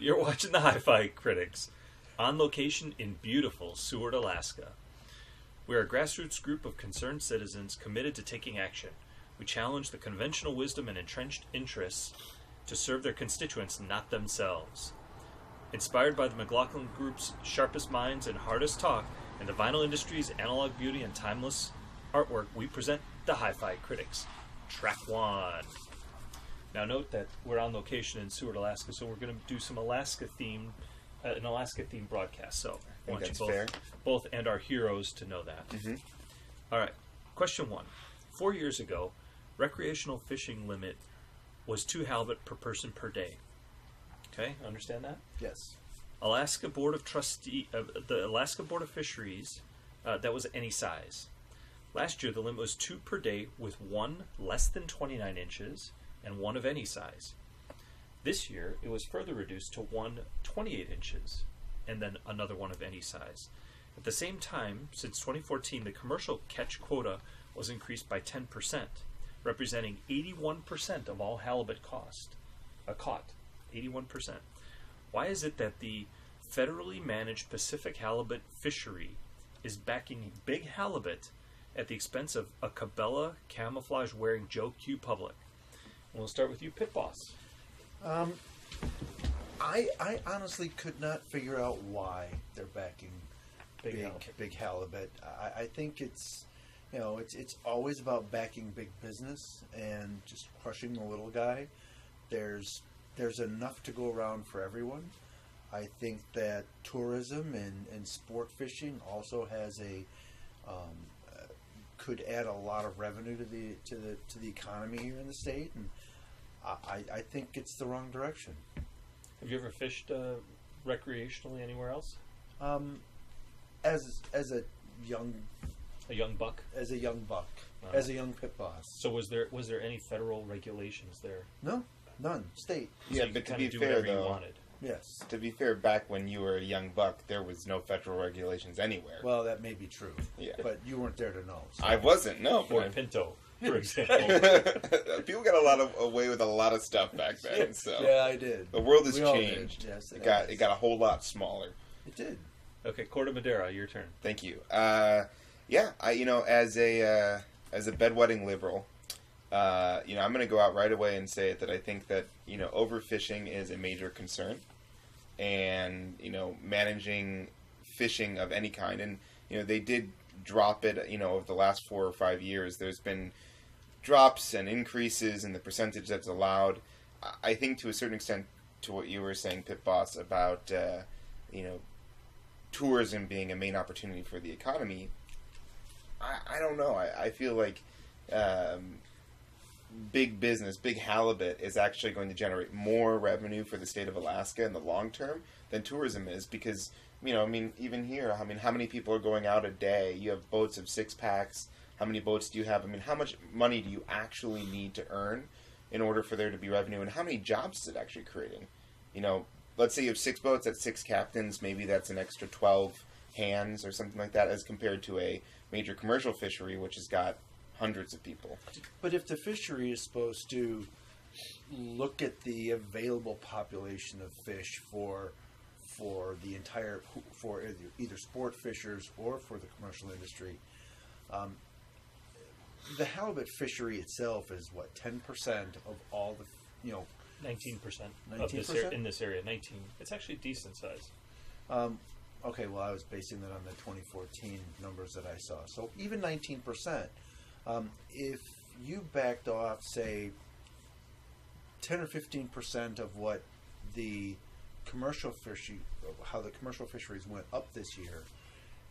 You're watching the HiFi Critics, on location in beautiful Seward, Alaska. We're a grassroots group of concerned citizens committed to taking action. We challenge the conventional wisdom and entrenched interests to serve their constituents, not themselves. Inspired by the McLaughlin Group's sharpest minds and hardest talk, and the vinyl industry's analog beauty and timeless artwork, we present the HiFi Critics. Track 1. Now note that we're on location in Seward, Alaska, so we're going to do some an Alaska-themed broadcast. So I want you both and our heroes to know that. Mm-hmm. All right. Question 1. 4 years ago, recreational fishing limit was 2 halibut per person per day. Okay, understand that? Yes. The Alaska Board of Fisheries, that was any size. Last year, the limit was 2 per day, with 1 less than 29 inches and 1 of any size. This year, it was further reduced to 1 28 inches and then another 1 of any size. At the same time, since 2014, the commercial catch quota was increased by 10%, representing 81% of all halibut caught. 81%. Why is it that the federally managed Pacific halibut fishery is backing big halibut at the expense of a Cabela camouflage-wearing Joe Q public? And we'll start with you, Pit Boss. I honestly could not figure out why they're backing big halibut. I think it's always about backing big business and just crushing the little guy. There's enough to go around for everyone. I think that tourism and sport fishing also has could add a lot of revenue to the economy here in the state, and I think it's the wrong direction. Have you ever fished recreationally anywhere else? As a young buck, as a young pit boss. So was there any federal regulations there? No, none. State. Yeah, but to be fair, though, yes. To be fair, back when you were a young buck, there was no federal regulations anywhere. Well, that may be true. Yeah, but you weren't there to know. So. I wasn't. No, Ford Pinto, for example. People got away with a lot of stuff back then. So yeah, I did. The world has changed. Yes, it got a whole lot smaller. It did. Okay, Corte Madera, your turn. Thank you. Yeah, as a bedwetting liberal, I'm going to go out right away and say that I think that overfishing is a major concern, and managing fishing of any kind, and they did drop it. Over the last 4 or 5 years, there's been drops and increases in the percentage that's allowed. I think to a certain extent, to what you were saying, Pit Boss, about tourism being a main opportunity for the economy. I don't know. I feel like big business, big halibut is actually going to generate more revenue for the state of Alaska in the long term than tourism is, because, even here, how many people are going out a day? You have boats of 6-packs. How many boats do you have? How much money do you actually need to earn in order for there to be revenue, and how many jobs is it actually creating? Let's say you have 6 boats, that's 6 captains, maybe that's an extra 12 hands or something like that, as compared to a major commercial fishery, which has got hundreds of people. But if the fishery is supposed to look at the available population of fish for either sport fishers or for the commercial industry, the halibut fishery itself is 10% of all the 19% in this area. 19. It's actually decent size. Okay, well, I was basing that on the 2014 numbers that I saw. So even 19%, if you backed off, say, 10 or 15% of what the commercial fishery, how the commercial fisheries went up this year,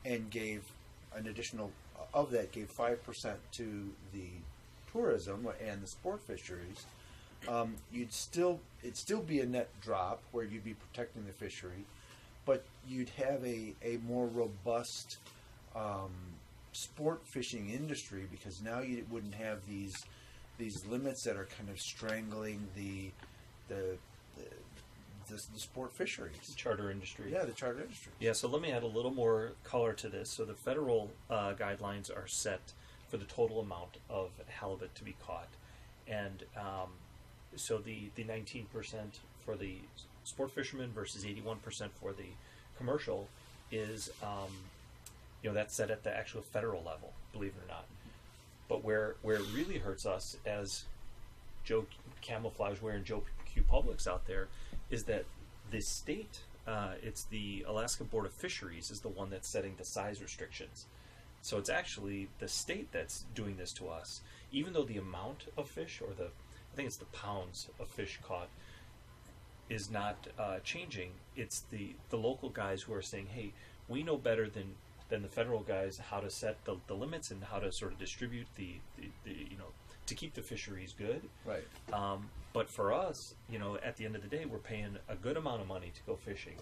and gave an additional of that, gave 5% to the tourism and the sport fisheries, it'd still be a net drop where you'd be protecting the fishery, but you'd have a more robust sport fishing industry, because now you wouldn't have these limits that are kind of strangling the sport fisheries. The charter industry. Yeah, the charter industry. Yeah, so let me add a little more color to this. So the federal guidelines are set for the total amount of halibut to be caught. And so the 19% for the sport fishermen versus 81% for the commercial is, that's set at the actual federal level, believe it or not. But where it really hurts us as Joe Camouflage wearing Joe Q Publics out there is that the state, it's the Alaska Board of Fisheries, is the one that's setting the size restrictions. So it's actually the state that's doing this to us. Even though the amount of fish, or I think it's the pounds of fish caught, is not changing, it's the local guys who are saying, hey, we know better than the federal guys how to set the limits and how to sort of distribute the to keep the fisheries good. Right. But for us, at the end of the day, we're paying a good amount of money to go fishing.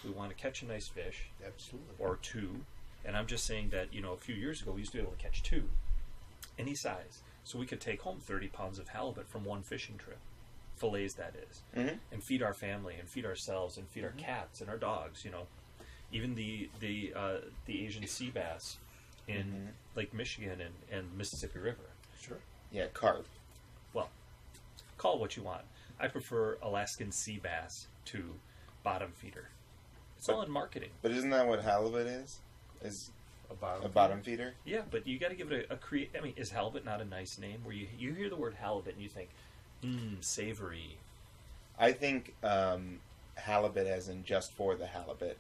We want to catch a nice fish. Absolutely. Or two. And I'm just saying that, a few years ago, we used to be able to catch two, any size. So we could take home 30 pounds of halibut from one fishing trip. Fillets, that is. Mm-hmm. And feed our family and feed ourselves and feed our cats and our dogs, Even the Asian sea bass in Lake Michigan and Mississippi River. Sure. Yeah, carp. Well, call it what you want. I prefer Alaskan sea bass to bottom feeder. It's all in marketing. But isn't that what halibut is? Is a bottom feeder? Yeah, but you got to give it a create. I mean, is halibut not a nice name? Where you hear the word halibut and you think, savory. I think halibut as in just for the halibut.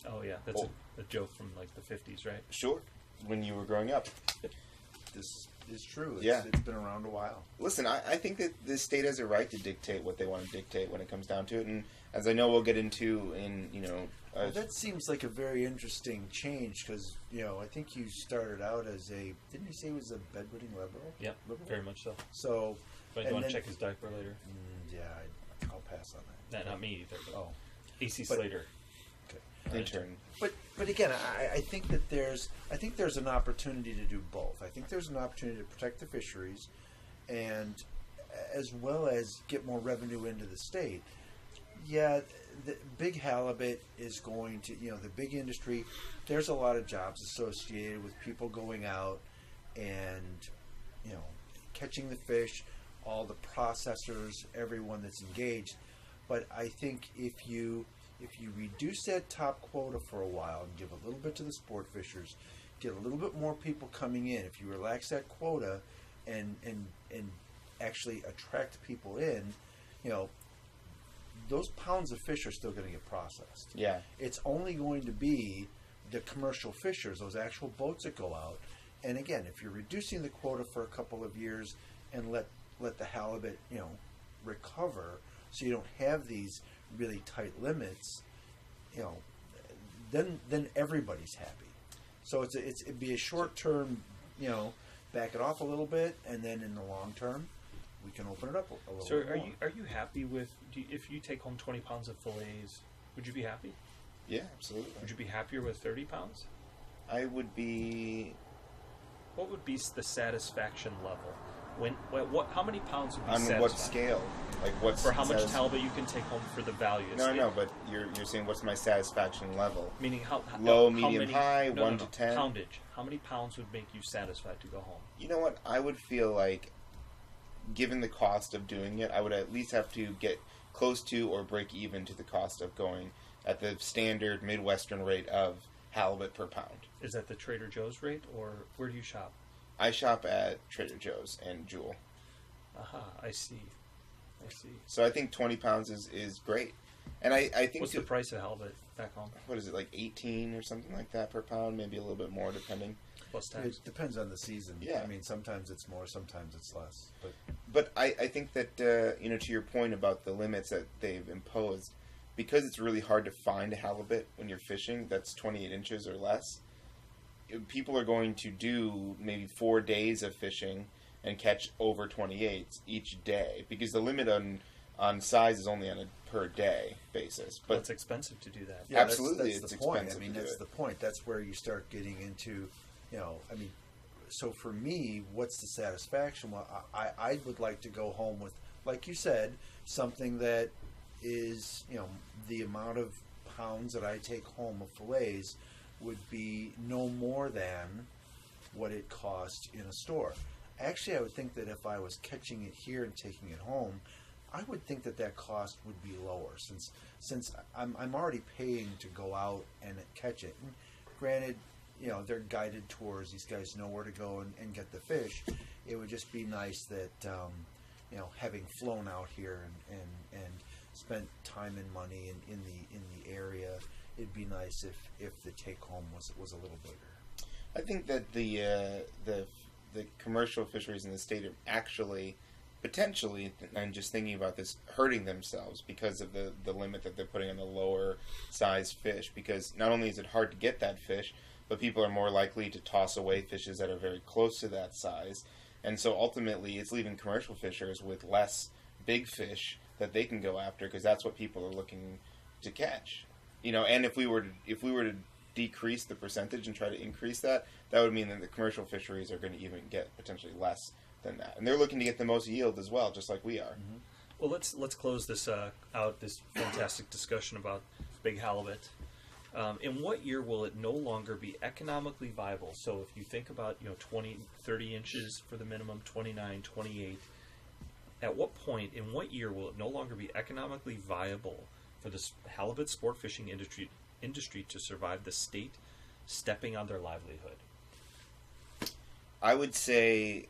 Oh yeah, that's a joke from like the 50s, right? Sure, when you were growing up. This is true. Yeah. It's been around a while. Listen, I think that the state has a right to dictate what they want to dictate when it comes down to it, and as I know we'll get into Well, that seems like a very interesting change because, I think you started out as didn't you say he was a bedwetting liberal? Yeah, very much so. So, But do you want to check his diaper later? Yeah, I'll pass on that. Not me either. But Oh. AC Slater. Okay. intern. But again, I think that there's an opportunity to do both. I think there's an opportunity to protect the fisheries, and as well as get more revenue into the state. Yeah, the big halibut is going to, the big industry. There's a lot of jobs associated with people going out and, catching the fish, all the processors, everyone that's engaged. But I think if you reduce that top quota for a while and give a little bit to the sport fishers, get a little bit more people coming in, if you relax that quota and actually attract people in, those pounds of fish are still going to get processed. Yeah. It's only going to be the commercial fishers, those actual boats that go out. And again, if you're reducing the quota for a couple of years and let the halibut, recover, so you don't have these really tight limits, then everybody's happy. So it'd be a short term, back it off a little bit, and then in the long term, we can open it up a little So bit more. are you happy with if you take home 20 pounds of fillets? Would you be happy? Yeah, absolutely. Would you be happier with 30 pounds? I would be. What would be the satisfaction level? How many pounds would be On satisfying? what scale? Like what's For how much halibut you can take home for the value? No, no, but you're saying what's my satisfaction level? Meaning Low, how medium, many, high, no, 1 to 10? Poundage. How many pounds would make you satisfied to go home? You know what? I would feel like, given the cost of doing it, I would at least have to get close to or break even to the cost of going at the standard Midwestern rate of halibut per pound. Is that the Trader Joe's rate, or where do you shop? I shop at Trader Joe's and Jewel. Aha, I see. So I think 20 pounds is great. And I think... What's the price of halibut back home? What is it, like 18 or something like that per pound? Maybe a little bit more, depending. Plus tax. It depends on the season. Yeah. I mean, sometimes it's more, sometimes it's less. But I think that, to your point about the limits that they've imposed, because it's really hard to find a halibut when you're fishing that's 28 inches or less, people are going to do maybe 4 days of fishing and catch over 28 each day, because the limit on size is only on a per day basis. But it's expensive to do that. Yeah, absolutely, that's it's the point. expensive. I mean, to do that's it. the point. That's where you start getting into, so for me, what's the satisfaction? Well, I would like to go home with, like you said, something that is, the amount of pounds that I take home of fillets would be no more than what it cost in a store. Actually, I would think that if I was catching it here and taking it home, I would think that cost would be lower since I'm already paying to go out and catch it. And granted, they're guided tours. These guys know where to go and get the fish. It would just be nice that having flown out here and spent time and money in the area, it'd be nice if the take home was a little bigger. I think that the commercial fisheries in the state are actually potentially, I'm just thinking about this, hurting themselves because of the limit that they're putting on the lower size fish. Because not only is it hard to get that fish, but people are more likely to toss away fishes that are very close to that size. And so ultimately it's leaving commercial fishers with less big fish that they can go after, because that's what people are looking to catch. And if we were to decrease the percentage and try to increase that, that would mean that the commercial fisheries are going to even get potentially less than that. And they're looking to get the most yield as well, just like we are. Mm-hmm. Well, let's close this out, this fantastic discussion about big halibut. In what year will it no longer be economically viable? So if you think about 20, 30 inches for the minimum, 29, 28, at what point, in what year will it no longer be economically viable for the halibut sport fishing industry to survive the state stepping on their livelihood? I would say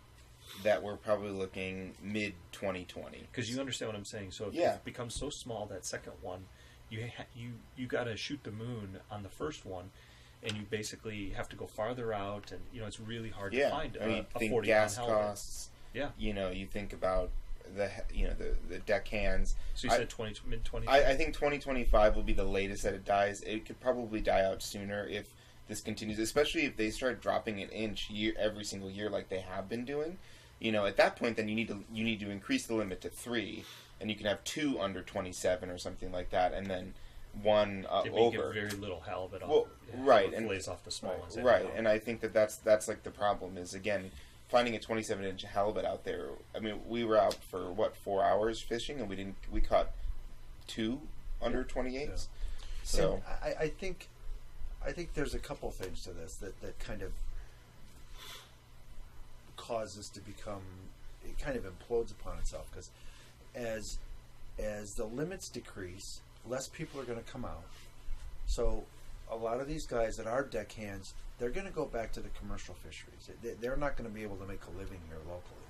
that we're probably looking mid-2020. Because you understand what I'm saying. So if it becomes so small, that second one, you got to shoot the moon on the first one, and you basically have to go farther out, and it's really hard to find a 40-pound gas halibut. costs. Yeah. You think about the deck hands. So you said mid-2020? I think 2025 will be the latest that it dies. It could probably die out sooner if this continues, especially if they start dropping an inch every single year like they have been doing. At that point, then you need to increase the limit to 3, and you can have 2 under 27 or something like that, and then 1 over. Get very little halibut off. Well, right, and lays off the small ones. Right, and I think that's like the problem is, again, finding a 27-inch halibut out there. I mean, we were out for 4 hours fishing, and we caught 2 under 28s. Yeah. So I think there's a couple things to this that kind of causes to become, it kind of implodes upon itself, because as the limits decrease, less people are going to come out. So a lot of these guys that are deckhands, they're going to go back to the commercial fisheries. They're not going to be able to make a living here locally.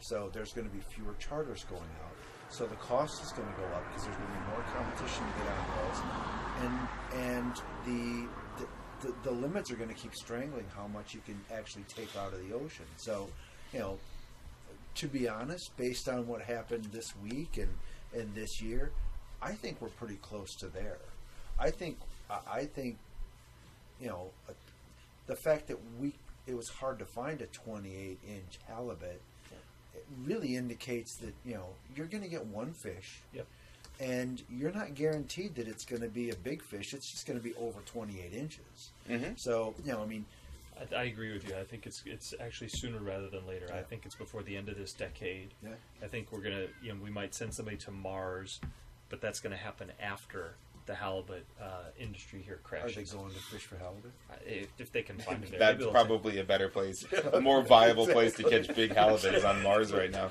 So there's going to be fewer charters going out. So the cost is going to go up because there's going to be more competition to get on those. And the limits are going to keep strangling how much you can actually take out of the ocean. So, to be honest, based on what happened this week and this year, I think we're pretty close to there. I think the fact that it was hard to find a 28-inch halibut, it really indicates that you're going to get one fish. Yep. And you're not guaranteed that it's going to be a big fish. It's just going to be over 28 inches. Mm-hmm. So, I agree with you. I think it's actually sooner rather than later. Yeah. I think it's before the end of this decade. Yeah. I think we're going to, we might send somebody to Mars, but that's going to happen after the halibut industry here crashes. Are they going to fish for halibut? If they can find it. That's probably a better place. A more viable place to catch big halibut is on Mars right now.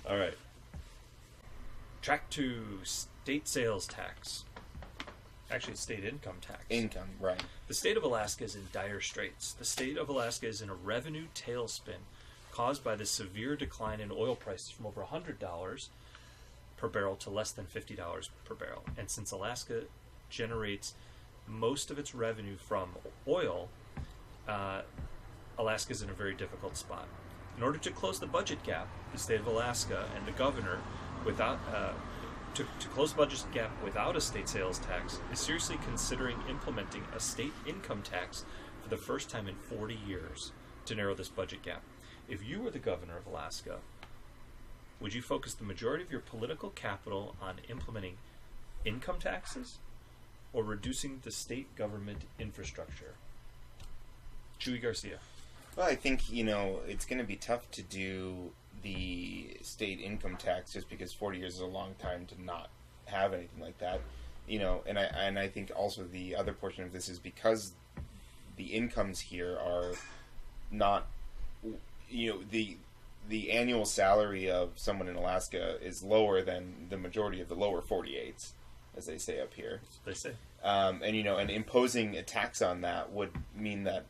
All right. Track 2, state sales tax. Actually, it's state income tax. Income, right. The state of Alaska is in dire straits. The state of Alaska is in a revenue tailspin caused by the severe decline in oil prices from over $100 per barrel to less than $50 per barrel. And since Alaska generates most of its revenue from oil, Alaska is in a very difficult spot. In order to close the budget gap, the state of Alaska and the governor, to close the budget gap without a state sales tax, is seriously considering implementing a state income tax for the first time in 40 years to narrow this budget gap. If you were the governor of Alaska, would you focus the majority of your political capital on implementing income taxes or reducing the state government infrastructure? Chewy Garcia. Well, I think, it's going to be tough to do the state income tax just because 40 years is a long time to not have anything like that. And I think also the other portion of this is because the incomes here are not, the annual salary of someone in Alaska is lower than the majority of the lower 48s, as they say up here. They say. And and imposing a tax on that would mean that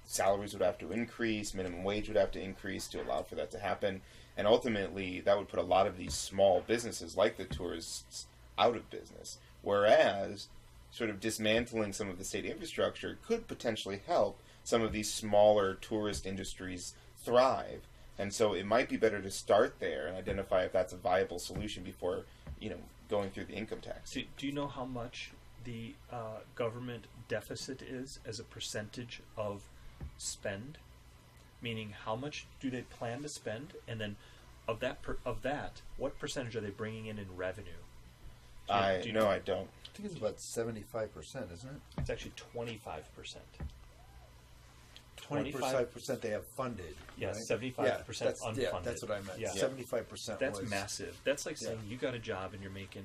salaries would have to increase, minimum wage would have to increase to allow for that to happen, and ultimately that would put a lot of these small businesses like the tourists out of business. Whereas, sort of dismantling some of the state infrastructure could potentially help some of these smaller tourist industries thrive. And so it might be better to start there and identify if that's a viable solution before, going through the income tax. Do you know how much the government deficit is as a percentage of spend? Meaning, how much do they plan to spend, and then of that, what percentage are they bringing in revenue? I don't. I think it's about 75%, isn't it? It's actually 25%. 25% they have funded. Yes, right? 75% unfunded. Yeah, that's what I meant. Yeah. 75%. That's massive. That's like saying you got a job and you're making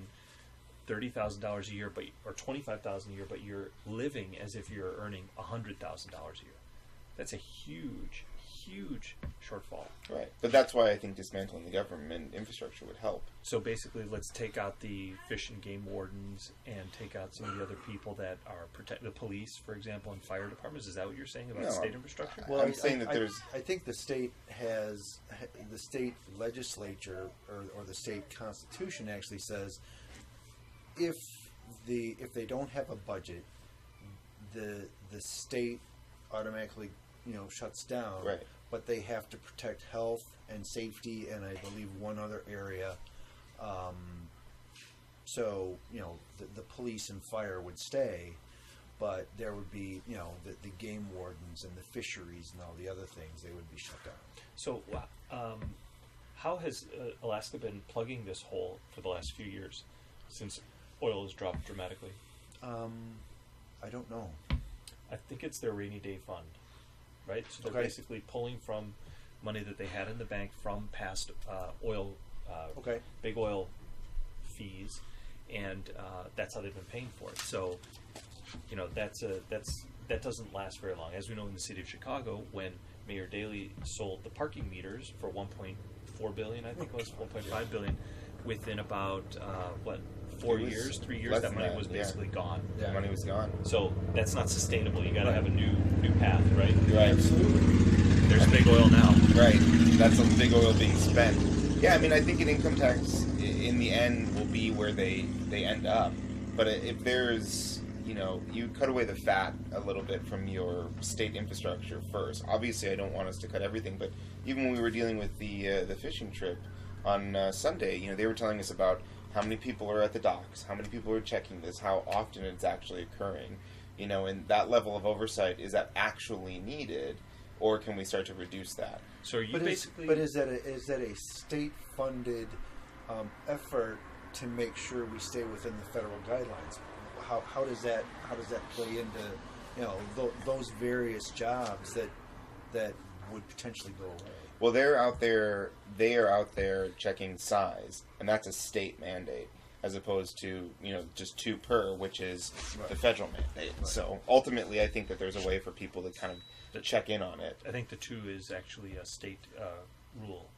$30,000 a year, or $25,000 a year, but you're living as if you're earning $100,000 a year. That's a huge shortfall. Right, but that's why I think dismantling the government infrastructure would help. So basically, let's take out the fish and game wardens and take out some of the other people that are the police, for example, and fire departments. Is that what you're saying about state infrastructure? Well, I'm saying that there's. I think the state legislature or the state constitution actually says if they don't have a budget, the state automatically shuts down. Right. But they have to protect health and safety, and I believe one other area. So the police and fire would stay, but there would be the game wardens and the fisheries and all the other things, they would be shut down. So how has Alaska been plugging this hole for the last few years since oil has dropped dramatically? I don't know. I think it's their rainy day fund. Right, so they're basically pulling from money that they had in the bank from past big oil fees, and that's how they've been paying for it. So, that doesn't last very long. As we know, in the city of Chicago, when Mayor Daley sold the parking meters for $1.4 billion, I think it was $1.5 billion, within about 3 years, that money was basically gone. Yeah, money was gone. So that's not sustainable. You got to have a new path, right? Right. Absolutely. There's big oil now. Right. That's some big oil being spent. Yeah, I mean, I think an income tax in the end will be where they end up. But if there's, you cut away the fat a little bit from your state infrastructure first. Obviously, I don't want us to cut everything, but even when we were dealing with the fishing trip on Sunday, they were telling us about how many people are at the docks, how many people are checking this, how often it's actually occurring, and that level of oversight, is that actually needed, or can we start to reduce that? So are you But is that a state-funded effort to make sure we stay within the federal guidelines? How does that play into those various jobs that would potentially go away? Well, they are out there checking size, and that's a state mandate, as opposed to, just 2 per, which is the federal mandate. Right. So ultimately, I think that there's a way for people to kind of check in on it. I think the 2 is actually a state rule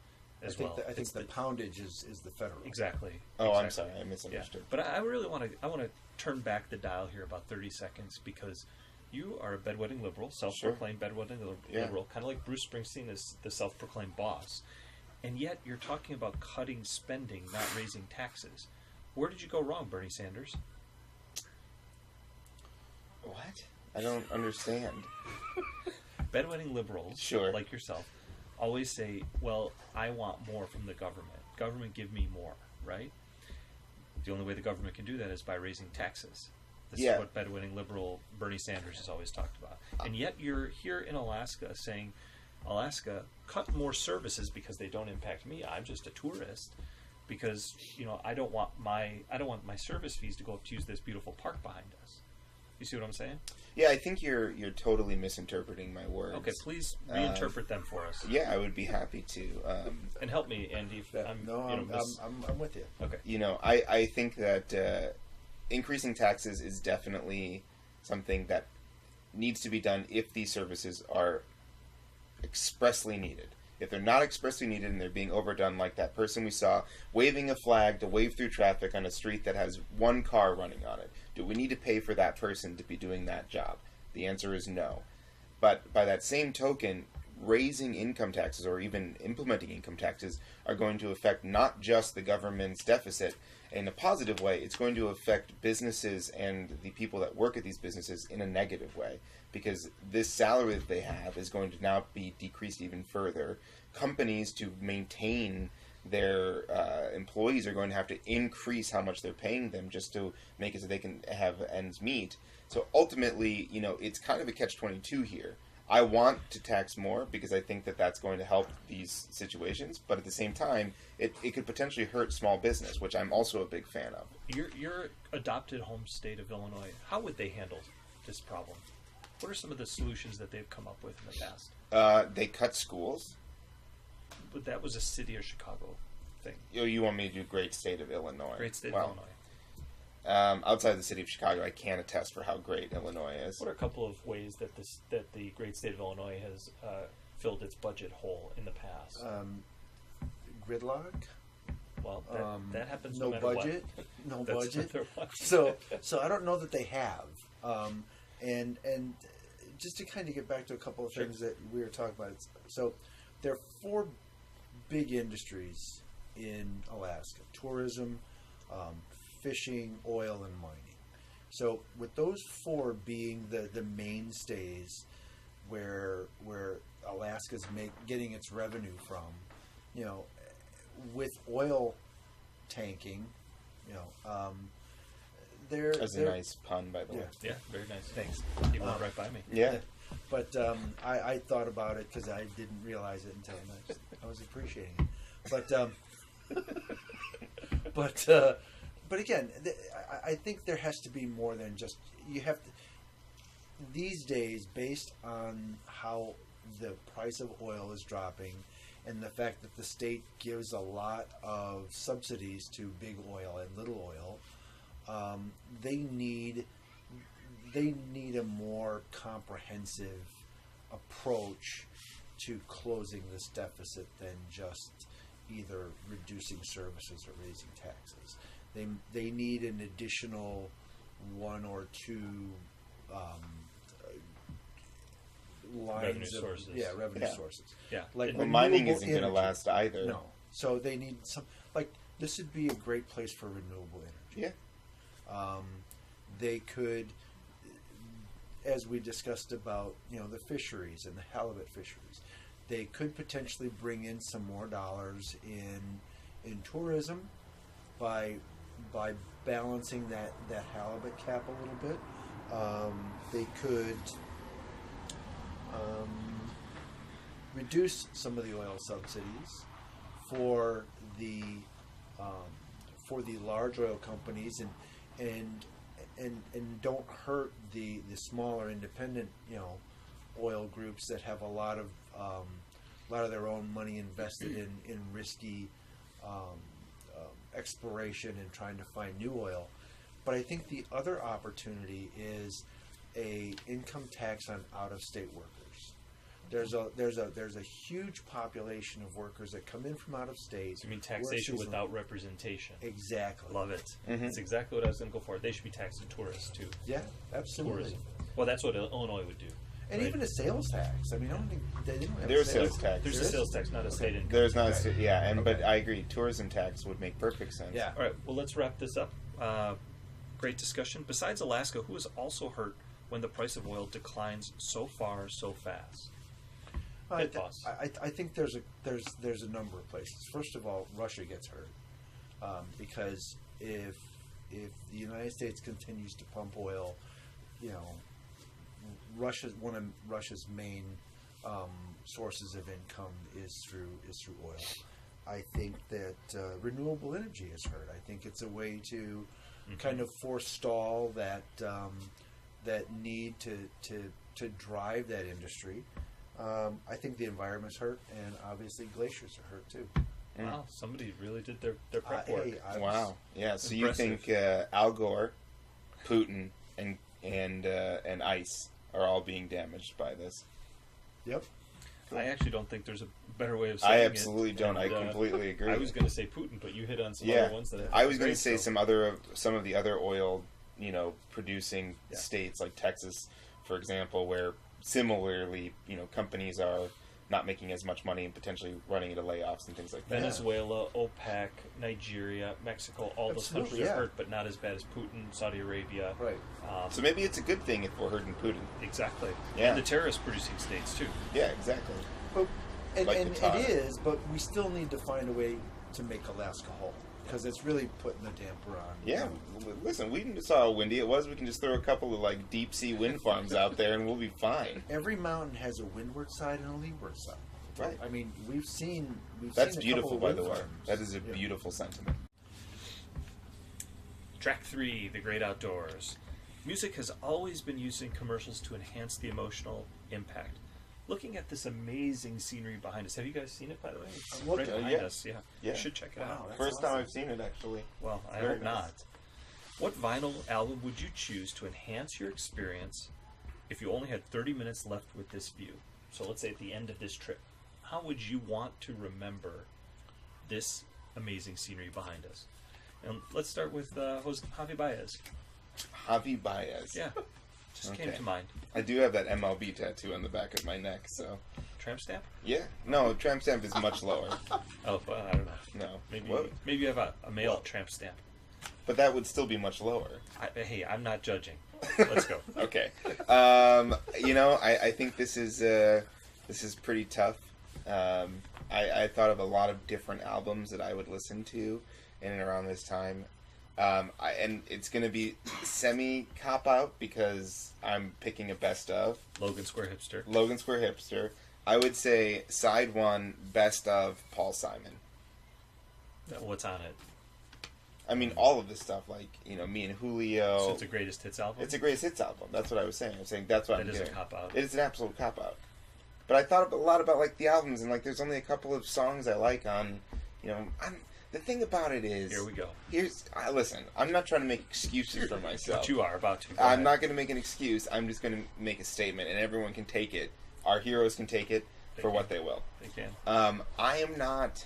as I think well. I think the poundage is the federal. Exactly. Oh, exactly. I'm sorry, I misunderstood. Yeah. But I really want to turn back the dial here about 30 seconds, because you are a bedwetting liberal, self-proclaimed bedwetting liberal, kind of like Bruce Springsteen is the self-proclaimed boss. And yet you're talking about cutting spending, not raising taxes. Where did you go wrong, Bernie Sanders? What? I don't understand. Bedwetting liberals, like yourself, always say, well, I want more from the government. Government, give me more, right? The only way the government can do that is by raising taxes. This is what bedwetting liberal Bernie Sanders has always talked about. And yet you're here in Alaska saying, Alaska, cut more services because they don't impact me. I'm just a tourist. Because, I don't want my service fees to go up to use this beautiful park behind us. You see what I'm saying? Yeah, I think you're totally misinterpreting my words. Okay, please reinterpret them for us. Yeah, I would be happy to. And help me, Andy. I'm with you. Okay. I think that increasing taxes is definitely something that needs to be done if these services are expressly needed. If they're not expressly needed and they're being overdone, like that person we saw waving a flag to wave through traffic on a street that has one car running on it, do we need to pay for that person to be doing that job? The answer is no. But by that same token, raising income taxes or even implementing income taxes are going to affect not just the government's deficit in a positive way, it's going to affect businesses and the people that work at these businesses in a negative way, because this salary that they have is going to now be decreased even further. Companies, to maintain their employees, are going to have to increase how much they're paying them just to make it so they can have ends meet. So ultimately, it's kind of a catch-22 here. I want to tax more because I think that that's going to help these situations, but at the same time, it could potentially hurt small business, which I'm also a big fan of. Your adopted home state of Illinois, how would they handle this problem? What are some of the solutions that they've come up with in the past? They cut schools. But that was a city of Chicago thing. You want me to do great state of Illinois? Great state of Illinois. Outside the city of Chicago, I can't attest for how great Illinois is. What are a couple of ways that the great state of Illinois has filled its budget hole in the past? Gridlock. Well, that happens no no matter budget. what. No That's budget. what So I don't know that they have. And just to kind of get back to a couple of things that we were talking about. So there are 4 big industries in Alaska: tourism, fishing, oil, and mining. So with those 4 being the mainstays where Alaska's getting its revenue from, with oil tanking, That's a nice pun, by the way. Yeah, very nice. Thanks. You went right by me. Yeah. But I thought about it because I didn't realize it until I was appreciating it. But again, I think there has to be more than just you have to. These days, based on how the price of oil is dropping, and the fact that the state gives a lot of subsidies to big oil and little oil, they need a more comprehensive approach to closing this deficit than just either reducing services or raising taxes. They need an additional 1 or 2 lines Revenue of sources. revenue sources. Yeah. Like Well, mining renewable isn't going to energy. last either. No. So they need some, like, this would be a great place for renewable energy. Yeah. They could, as we discussed about, the fisheries and the halibut fisheries, they could potentially bring in some more dollars in tourism by balancing that halibut cap a little bit. They could reduce some of the oil subsidies for the large oil companies and don't hurt the smaller independent oil groups that have a lot of their own money invested in risky exploration and trying to find new oil. But I think the other opportunity is a income tax on out-of-state workers. There's a huge population of workers that come in from out of state. So you mean taxation without representation? Exactly. Love it. Mm-hmm. That's exactly what I was going to go for. They should be taxing tourists too. Yeah, absolutely. Tourism. Well, that's what Illinois would do. And right? even a sales tax. I mean, I don't think they didn't have There's a sales tax. There's a sales tax, not a state income. There's not, Right. but Okay. I agree. Tourism tax would make perfect sense. Yeah. All right, well, let's wrap this up. Great discussion. Besides Alaska, who is also hurt when the price of oil declines so far so fast? I think there's a number of places. First of all, Russia gets hurt because if the United States continues to pump oil, one of Russia's main sources of income is through oil. I think that renewable energy is hurt. I think it's a way to kind of forestall that need to drive that industry. I think the environment's hurt, and obviously glaciers are hurt too. Wow, somebody really did their prep work. Wow. Yeah. So Impressive. you think Al Gore, Putin, and ICE are all being damaged by this? Yep. I actually don't think there's a better way of I saying it. absolutely don't. And, I completely agree. I was going to say Putin, but you hit on some Yeah. other ones that have I was going great, to say so- some of the other oil, producing Yeah. states like Texas, for example, where similarly, companies are not making as much money and potentially running into layoffs and things like that. Venezuela, OPEC, Nigeria, Mexico, all those Absolutely, countries are yeah. hurt, but not as bad as Putin, Saudi Arabia. Right. So maybe it's a good thing if we're hurting Putin. Exactly. Yeah. And the terrorist-producing states, too. Yeah, exactly. But, and Like and Qatar. it is, but we still need to find a way to make Alaska whole because it's really putting the damper on. Yeah, listen, we saw how windy it was. We can just throw a couple of like deep sea wind farms out there, and we'll be fine. Every mountain has a windward side and a leeward side. Right. I mean, we've seen. That's seen a beautiful, couple by of the wind way. farms. That is a Yeah. beautiful sentiment. Track 3, The Great Outdoors. Music has always been used in commercials to enhance the emotional impact. Looking at this amazing scenery behind us. Have you guys seen it, by the way? It's I'm looking, right behind yeah. us. Yeah. Yeah. You should check it Wow, out. that's First time awesome. I've seen it, actually. Well, I Very hope nice. not. What vinyl album would you choose to enhance your experience if you only had 30 minutes left with this view? So let's say at the end of this trip, how would you want to remember this amazing scenery behind us? And let's start with Javi Baez. Javi Baez. Yeah, just came Okay. to mind. I do have that MLB tattoo on the back of my neck, so. Tramp stamp? Yeah. No, tramp stamp is much lower. Oh, well, I don't know. No. Maybe What? maybe you have a male What? tramp stamp. But that would still be much lower. Hey, I'm not judging. Let's go. Okay. I think this is pretty tough. I thought of a lot of different albums that I would listen to in and around this time. And it's going to be semi cop out because I'm picking a best of Logan Square Hipster. Logan Square Hipster. I would say side one, best of Paul Simon. What's on it? I mean, all of this stuff, like, me and Julio. So it's a greatest hits album? It's a greatest hits album. That's what I was saying. I'm saying that's what I'm That is doing. a cop-out. It is an absolute cop out. But I thought a lot about like the albums, and like there's only a couple of songs I like on. The thing about it is, Here we go. Listen, I'm not trying to make excuses for myself. But you are about to. Go I'm ahead. not going to make an excuse. I'm just going to make a statement, and everyone can take it. Our heroes can take it for what they will. They can. I am not.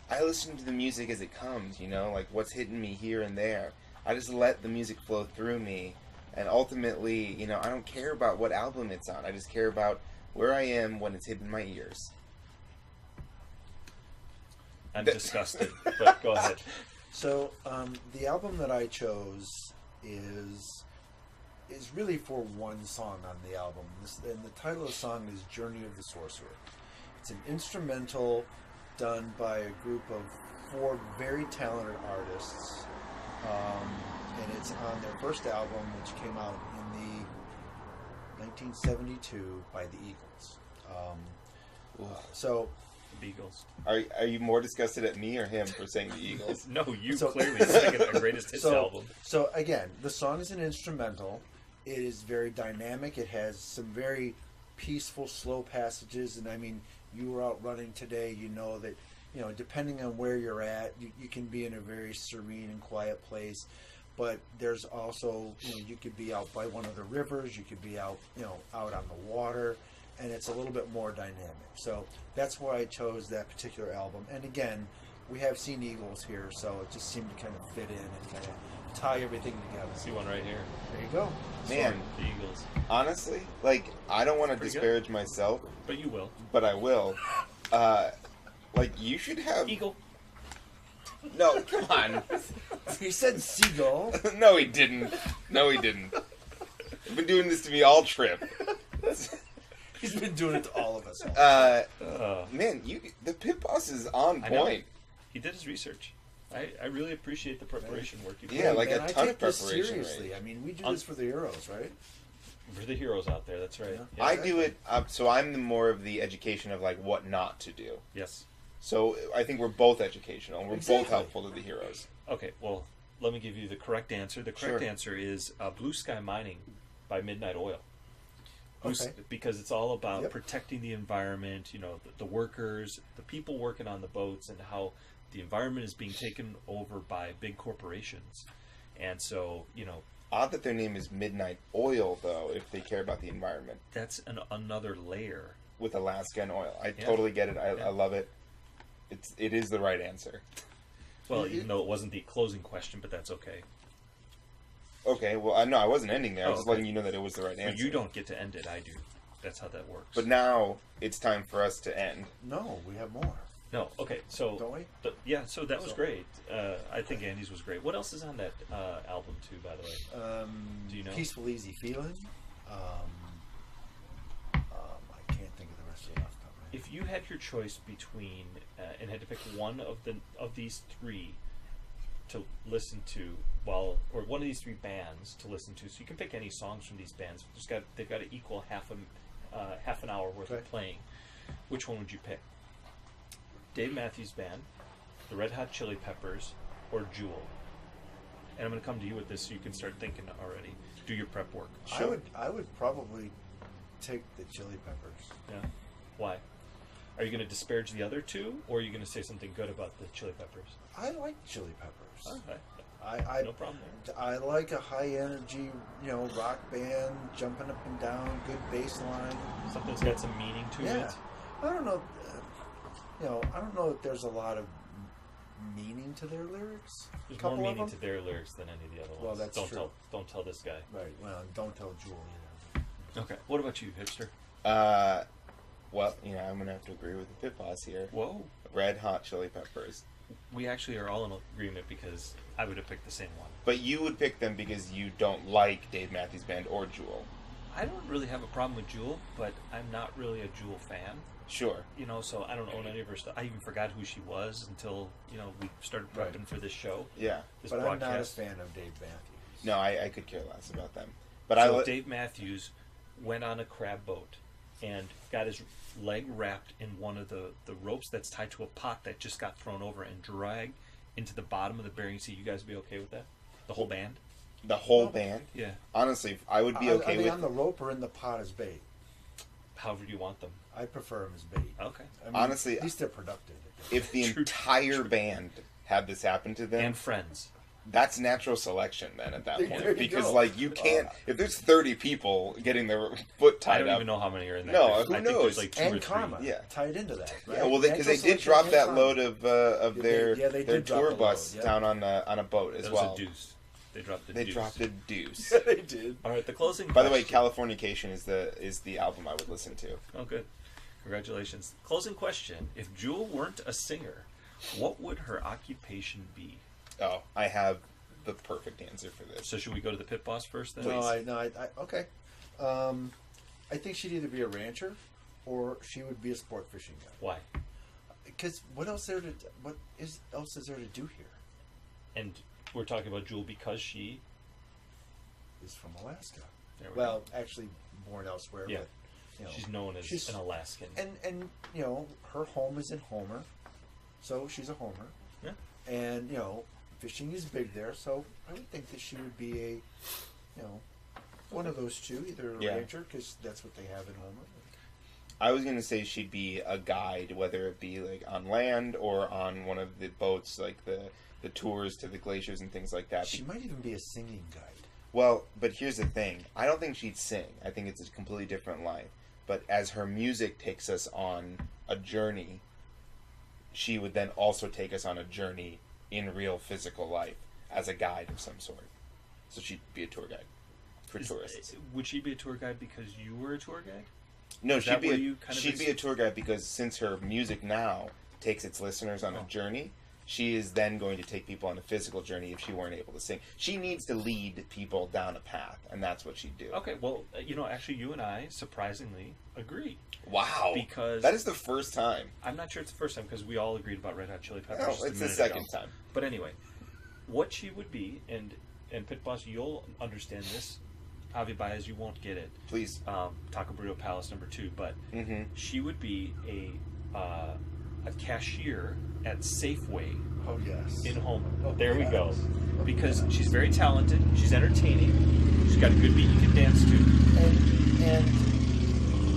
I listen to the music as it comes, like what's hitting me here and there. I just let the music flow through me, and ultimately, I don't care about what album it's on. I just care about where I am when it's hitting my ears. I'm disgusted, but go ahead. So the album that I chose is really for one song on the album, and the title of the song is "Journey of the Sorcerer." It's an instrumental done by a group of 4 very talented artists, and it's on their first album, which came out in the 1972 by the Eagles. So. Beagles. Are you more disgusted at me or him for saying the Eagles? No, you So- clearly singing a greatest hits album. So again, the song is an instrumental. It is very dynamic. It has some very peaceful, slow passages. And I mean, you were out running today. You know that, depending on where you're at, you can be in a very serene and quiet place. But there's also, you could be out by one of the rivers. You could be out, out on the water. And it's a little bit more dynamic. So that's why I chose that particular album. And again, we have seen Eagles here, so it just seemed to kind of fit in and kind of tie everything together. See one right here. There you go. Man, The Eagles. honestly, like, I don't want to Pretty good. disparage myself, But you will. but I will. You should have... Eagle. No, come on. He said seagull. No, he didn't. No, he didn't. You've been doing this to me all trip. He's been doing it to all of us. Man, the Pit Boss is on I know. point. He did his research. I really appreciate the preparation work you put Yeah, in. like Man, a I ton take of this preparation, seriously. right? I mean, we do On- this for the heroes, right? For the heroes out there, that's right. Yeah. Yeah. I do it, so I'm more of the education of, like, what not to do. Yes. So I think we're both educational, and we're Exactly. both helpful to the heroes. Okay, well, let me give you the correct answer. The correct Sure. answer is Blue Sky Mining by Midnight Oil. Okay. Because it's all about Yep. protecting the environment, the workers, the people working on the boats, and how the environment is being taken over by big corporations. And so, Odd that their name is Midnight Oil, though, if they care about the environment. that's another layer with Alaska and oil. I Yeah. totally get it. I Yeah. love it. It is the right answer. Well, even though it wasn't the closing question, but that's okay. Okay, well, I wasn't ending there. I was just okay. letting you know that it was the right But answer. you don't get to end it. I do. That's how that works. But now it's time for us to end. No, we have more. no, okay. So Don't we? yeah, so that was So- great. I think Andy's was great. What else is on that album too? By the way, Do you know? Peaceful, Easy Feeling. I can't think of the rest of it off the top of my head. if you had your choice between and had to pick one of these three to listen to, or one of these three bands to listen to, so you can pick any songs from these bands. They've got to equal half an hour worth Okay. of playing. Which one would you pick? Dave Matthews Band, the Red Hot Chili Peppers, or Jewel? And I'm going to come to you with this so you can start thinking already. Do your prep work. I would probably take the Chili Peppers. Yeah. Why? Are you going to disparage the other two, or are you going to say something good about the Chili Peppers? I like Chili Peppers. Okay. I No problem there. I like a high energy, rock band, jumping up and down, good bass line. Something's got some meaning to Yeah. it. I don't know. I don't know if there's a lot of meaning to their lyrics. There's Couple more of meaning them. to their lyrics than any of the other ones. Well, that's true. Don't tell this guy. Right. Well, don't tell Jewel either. Okay. What about you, hipster? Well, I'm going to have to agree with the pit boss here. Whoa. Red Hot Chili Peppers. We actually are all in agreement because I would have picked the same one. But you would pick them because you don't like Dave Matthews Band or Jewel. I don't really have a problem with Jewel, but I'm not really a Jewel fan. Sure. So I don't own any of her stuff. I even forgot who she was until, we started prepping Right. for this show. Yeah. This But broadcast. I'm not a fan of Dave Matthews. No, I could care less about them. But So Dave Matthews went on a crab boat and got his leg wrapped in one of the ropes that's tied to a pot that just got thrown over and dragged into the bottom of the Bering Sea. You guys be okay with that? The whole band? the whole band. Yeah. Honestly, I would be Are okay they with. on the rope or in the pot as bait? However you want them. I prefer them as bait. Okay. I mean, Honestly, at least they're productive. If the True. entire band had this happen to them, And friends. that's natural selection then at that There point. you Because go. you can't if there's 30 people getting their foot I tied don't up. even know how many are in that. No, There's- who I think knows? there's like two or And three. karma, Yeah. tied into that. Right? Yeah, well, because they Natural did drop selection that and load karma. of their they their did drop tour the bus load, yeah. down on a boat as That was well. a deuce. They dropped the They deuce. dropped a deuce. they did. All right, the closing By the way, question. Californication is the album I would listen to. Oh, good. Congratulations. Closing question. If Jewel weren't a singer, what would her occupation be? Oh, I have the perfect answer for this. So should we go to the pit boss first then? Please. Okay. I think she'd either be a rancher or she would be a sport fishing guy. Why? Because what else is there to do here? And we're talking about Jewel because she... Is from Alaska. There we Well, actually born elsewhere. Yeah. But, She's known as she's- an Alaskan. and her home is in Homer, so she's a Homer. Yeah. And fishing is big there, so I would think that she would be one of those two, either a Yeah. rancher because that's what they have in Homer. I was gonna say she'd be a guide, whether it be like on land or on one of the boats, like the tours to the glaciers and things like that. She might even be a singing guide. Well, but here's the thing. I don't think she'd sing. I think it's a completely different life. But as her music takes us on a journey, she would then also take us on a journey in real physical life as a guide of some sort. So she'd be a tour guide for tourists. Would she be a tour guide because you were a tour guide? No, Is she'd that be where you kind of a tour guide because since her music now takes its listeners on a journey, she is then going to take people on a physical journey if she weren't able to sing. She needs to lead people down a path, and that's what she'd do. Okay, well, actually you and I surprisingly agree. Wow. Because- that is the first time. I'm not sure it's the first time because we all agreed about Red Hot Chili Peppers. No, just a it's the minute second ago. time. But anyway, what she would be, and Pit Boss, you'll understand this. Avi Baez, you won't get it. Please. Taco Burrito Palace #2, but Mhm. she would be a cashier at Safeway Oh yes. in Homer. Oh, There we go. yes. Because she's very talented, she's entertaining, she's got a good beat you can dance to. And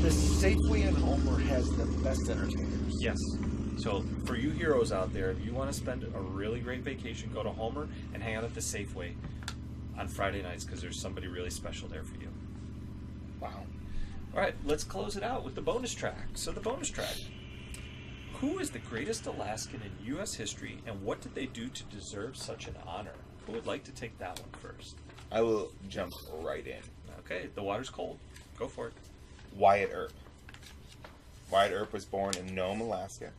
the Safeway in Homer has the best entertainers. Yes. So for you heroes out there, if you want to spend a really great vacation, go to Homer and hang out at the Safeway on Friday nights because there's somebody really special there for you. Wow. All right, let's close it out with the bonus track. So the bonus track. Who is the greatest Alaskan in U.S. history, and what did they do to deserve such an honor? Who would like to take that one first? I will jump right in. Okay, the water's cold. Go for it. Wyatt Earp. Wyatt Earp was born in Nome, Alaska.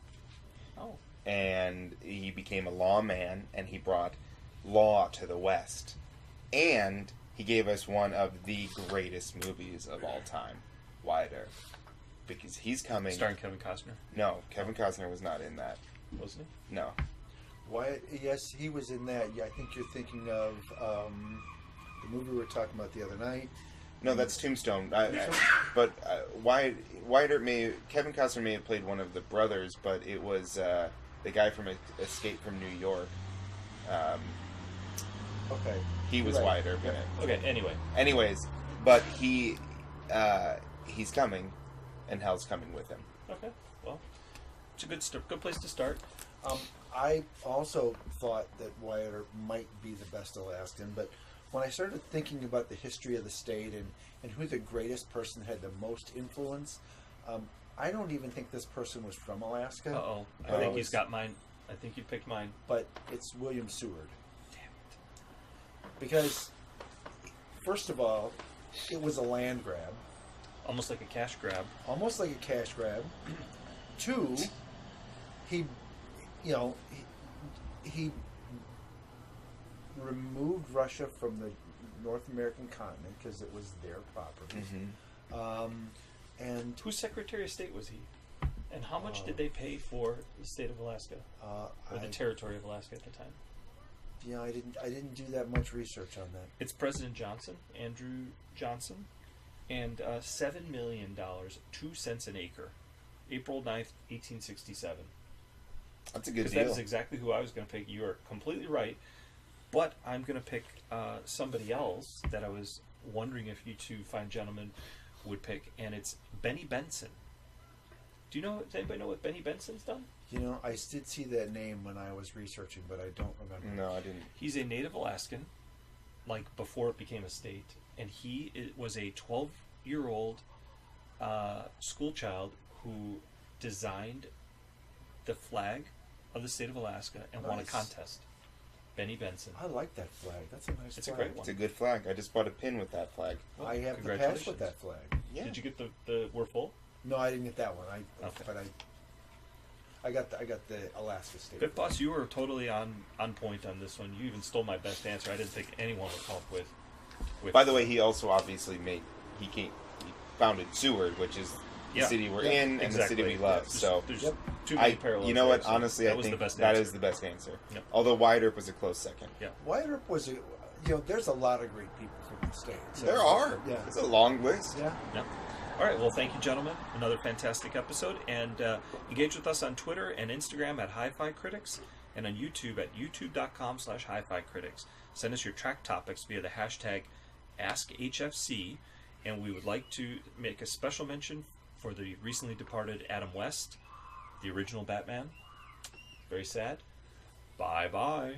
Oh. And he became a lawman, and he brought law to the West. And he gave us one of the greatest movies of all time, Wyatt Earp. Because he's coming... Starring Kevin Costner? No, Kevin Costner was not in that. Wasn't he? No. Wyatt, yes, he was in that. Yeah, I think you're thinking of the movie we were talking about the other night. No, that's Tombstone. But Wyatt Earp Kevin Costner may have played one of the brothers, but it was the guy from Escape from New York. Okay. He was Right. Wyatt Earp in it. Okay, anyway. Anyways, but he's coming, and hell's coming with him. Okay, well, it's a good place to start. I also thought that Wyatt Earp might be the best Alaskan, but when I started thinking about the history of the state and who the greatest person had the most influence, I don't even think this person was from Alaska. Uh-oh. I But think it he's was- got mine. I think you picked mine. But it's William Seward. Damn it. Because, first of all, it was a land grab, Almost like a cash grab. almost like a cash grab. Two, he removed Russia from the North American continent because it was their property. And Whose Secretary of State was he? And how much did they pay for the state of Alaska? Or the territory of Alaska at the time? I didn't do that much research on that. It's President Johnson, Andrew Johnson, and $7 million, 2 cents an acre. April 9th, 1867. That's a good Because deal. that is exactly who I was going to pick. You are completely right. But I'm going to pick somebody else that I was wondering if you two fine gentlemen would pick, and it's Benny Benson. Does anybody know what Benny Benson's done? I did see that name when I was researching, but I don't remember. No, I didn't. He's a native Alaskan, like before it became a state, and he was a 12-year-old school child who designed the flag of the state of Alaska and won a Nice. contest. Benny Benson. I like that flag. That's a nice It's a flag. great one. It's a good flag. I just bought a pin with that flag. I have the pass Congratulations. with that flag. Yeah. Did you get the we're full? No, I didn't get that one. Okay. But I got the Alaska state. Good boss, you were totally on point on this one. You even stole my best answer. I didn't think anyone would come up with. By the way, he also obviously he founded Seward, which is the Yeah. city we're Yeah, in and the city we love. There's, So there's Yep. too many I, parallels. you know there, what? so Honestly, that I was think the best that answer. is the best answer. Yep. Although Wyatt Earp was a close second. Yeah. Wyatt Earp was there's a lot of great people from the state. So, There are. Yeah. It's a long list. Yeah. Yeah. All right. Well, thank you, gentlemen. Another fantastic episode. And engage with us on Twitter and Instagram at HiFi Critics and on YouTube at youtube.com/HiFi Critics. Send us your track topics via the hashtag AskHFC. And we would like to make a special mention for the recently departed Adam West, the original Batman. Very sad. Bye-bye.